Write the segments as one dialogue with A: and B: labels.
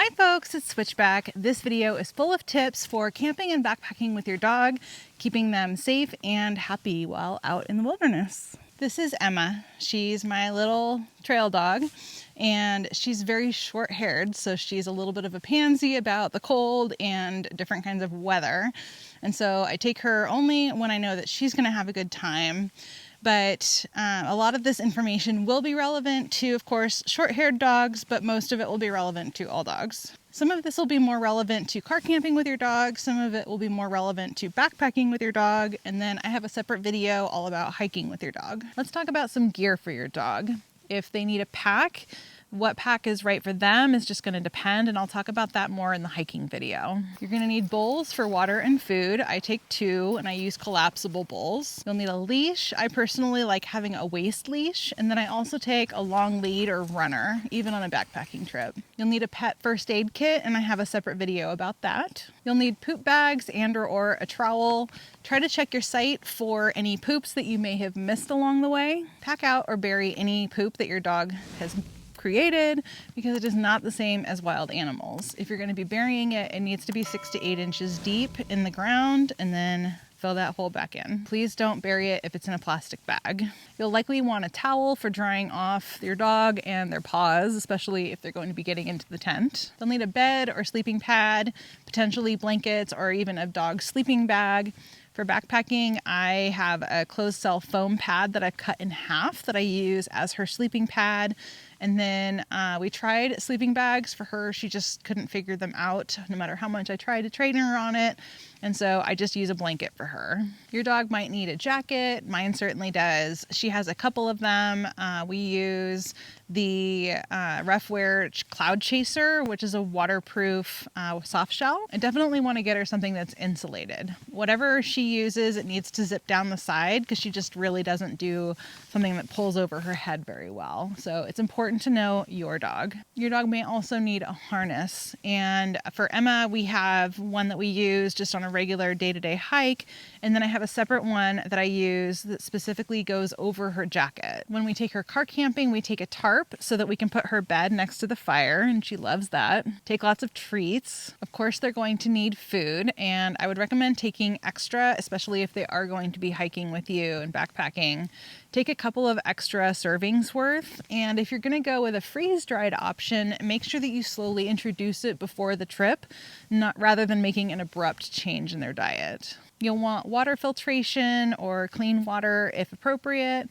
A: Hi folks, it's Switchback. This video is full of tips for camping and backpacking with your dog, keeping them safe and happy while out in the wilderness. This is Emma. She's my little trail dog and she's very short-haired, so she's a little bit of a pansy about the cold and different kinds of weather. And so I take her only when I know that she's going to have a good time. But a lot of this information will be relevant to, of course, short-haired dogs, but most of it will be relevant to all dogs. Some of this will be more relevant to car camping with your dog. Some of it will be more relevant to backpacking with your dog. And then I have a separate video all about hiking with your dog. Let's talk about some gear for your dog. If they need a pack, what pack is right for them is just going to depend, and I'll talk about that more in the hiking video. You're going to need bowls for water and food. I take 2 and I use collapsible bowls. You'll need a leash. I personally like having a waist leash, and then I also take a long lead or runner, even on a backpacking trip. You'll need a pet first aid kit, and I have a separate video about that. You'll need poop bags and or a trowel. Try to check your site for any poops that you may have missed along the way. Pack out or bury any poop that your dog has created, because it is not the same as wild animals. If you're going to be burying it, it needs to be 6 to 8 inches deep in the ground, and then fill that hole back in. Please don't bury it if it's in a plastic bag. You'll likely want a towel for drying off your dog and their paws, especially if they're going to be getting into the tent. They'll need a bed or sleeping pad, potentially blankets, or even a dog sleeping bag. For backpacking, I have a closed cell foam pad that I've cut in half that I use as her sleeping pad. And then we tried sleeping bags for her. She just couldn't figure them out, no matter how much I tried to train her on it. And so I just use a blanket for her. Your dog might need a jacket. Mine certainly does. She has a couple of them. We use the Roughwear Cloud Chaser, which is a waterproof soft shell. I definitely want to get her something that's insulated. Whatever she uses, it needs to zip down the side, because she just really doesn't do something that pulls over her head very well. So it's important to know your dog. Your dog may also need a harness. And for Emma, we have one that we use just on a regular day-to-day hike. And then I have a separate one that I use that specifically goes over her jacket. When we take her car camping, we take a tarp so that we can put her bed next to the fire, and she loves that. Take lots of treats. Of course, they're going to need food, and I would recommend taking extra, especially if they are going to be hiking with you and backpacking. Take a couple of extra servings worth, and if you're going to go with a freeze-dried option, make sure that you slowly introduce it before the trip, rather than making an abrupt change in their diet. You'll want water filtration or clean water if appropriate,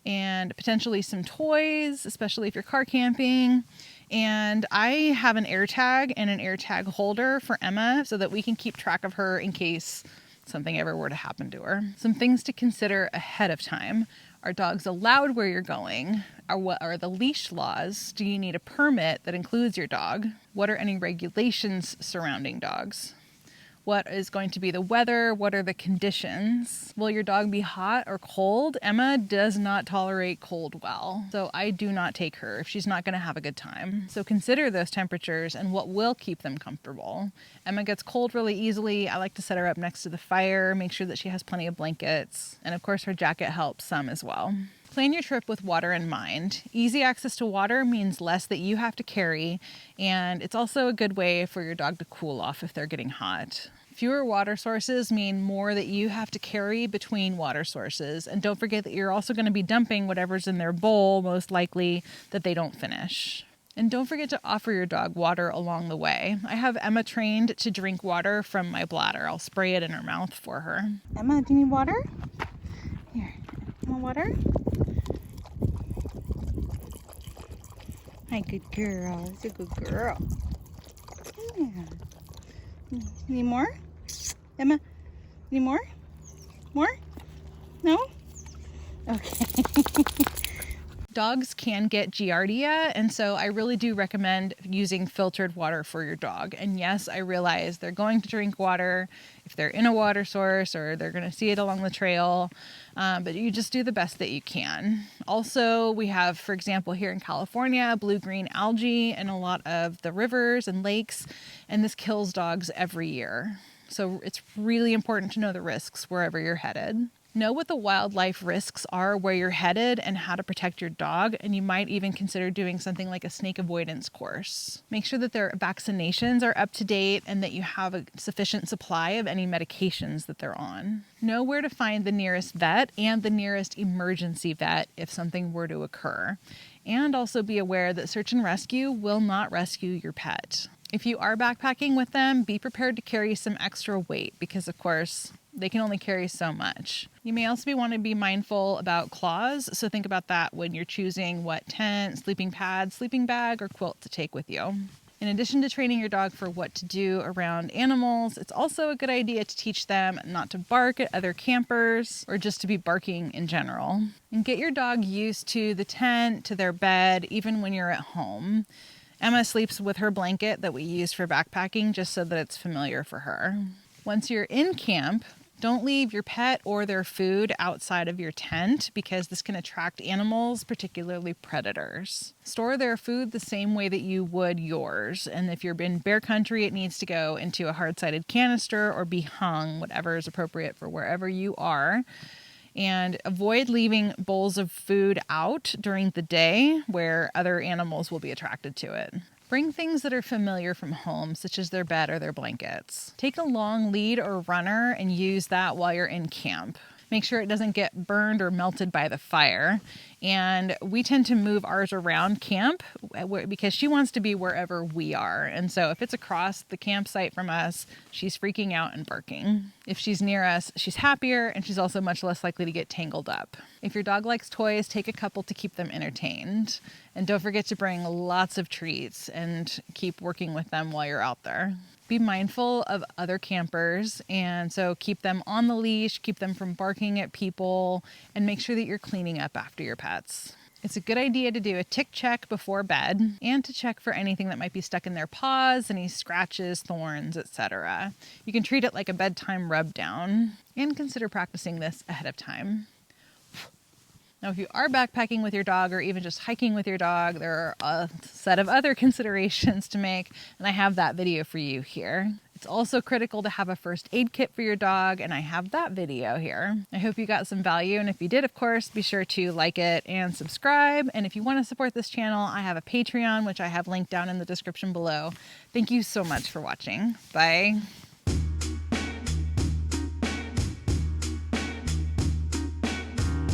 A: and potentially some toys, especially if you're car camping. And I have an air tag and an air tag holder for Emma so that we can keep track of her in case something ever were to happen to her. Some things to consider ahead of time. Are dogs allowed where you're going? What are the leash laws? Do you need a permit that includes your dog? What are any regulations surrounding dogs? What is going to be the weather? What are the conditions? Will your dog be hot or cold? Emma does not tolerate cold well, so I do not take her if she's not going to have a good time. So consider those temperatures and what will keep them comfortable. Emma gets cold really easily. I like to set her up next to the fire, make sure that she has plenty of blankets, and of course her jacket helps some as well. Plan your trip with water in mind. Easy access to water means less that you have to carry, and it's also a good way for your dog to cool off if they're getting hot. Fewer water sources mean more that you have to carry between water sources. And don't forget that you're also going to be dumping whatever's in their bowl, most likely, that they don't finish. And don't forget to offer your dog water along the way. I have Emma trained to drink water from my bladder. I'll spray it in her mouth for her. Emma, do you need water? Here, you want water? Hi, good girl. It's a good girl. Yeah. Need more? Emma, need more? More? No? Okay. Dogs can get giardia, and so I really do recommend using filtered water for your dog. And yes, I realize they're going to drink water if they're in a water source or they're going to see it along the trail, but you just do the best that you can. Also, we have, for example, here in California, blue-green algae in a lot of the rivers and lakes, and this kills dogs every year. So it's really important to know the risks wherever you're headed. Know what the wildlife risks are where you're headed and how to protect your dog, and you might even consider doing something like a snake avoidance course. Make sure that their vaccinations are up to date and that you have a sufficient supply of any medications that they're on. Know where to find the nearest vet and the nearest emergency vet if something were to occur. And also be aware that search and rescue will not rescue your pet. If you are backpacking with them, be prepared to carry some extra weight because, of course, they can only carry so much. You may also want to be mindful about claws, so think about that when you're choosing what tent, sleeping pad, sleeping bag, or quilt to take with you. In addition to training your dog for what to do around animals, it's also a good idea to teach them not to bark at other campers or just to be barking in general. And get your dog used to the tent, to their bed, even when you're at home. Emma sleeps with her blanket that we use for backpacking just so that it's familiar for her. Once you're in camp, don't leave your pet or their food outside of your tent because this can attract animals, particularly predators. Store their food the same way that you would yours. And if you're in bear country, it needs to go into a hard-sided canister or be hung, whatever is appropriate for wherever you are. And avoid leaving bowls of food out during the day where other animals will be attracted to it. Bring things that are familiar from home, such as their bed or their blankets. Take a long lead or runner and use that while you're in camp. Make sure it doesn't get burned or melted by the fire. And we tend to move ours around camp because she wants to be wherever we are. And so if it's across the campsite from us, she's freaking out and barking. If she's near us, she's happier and she's also much less likely to get tangled up. If your dog likes toys, take a couple to keep them entertained. And don't forget to bring lots of treats and keep working with them while you're out there. Be mindful of other campers, and so keep them on the leash, keep them from barking at people, and make sure that you're cleaning up after your pets. It's a good idea to do a tick check before bed and to check for anything that might be stuck in their paws, any scratches, thorns, etc. You can treat it like a bedtime rub down and consider practicing this ahead of time. Now, if you are backpacking with your dog or even just hiking with your dog, there are a set of other considerations to make, and I have that video for you here. It's also critical to have a first aid kit for your dog, and I have that video here. I hope you got some value, and if you did, of course, be sure to like it and subscribe. And if you want to support this channel, I have a Patreon, which I have linked down in the description below. Thank you so much for watching. Bye.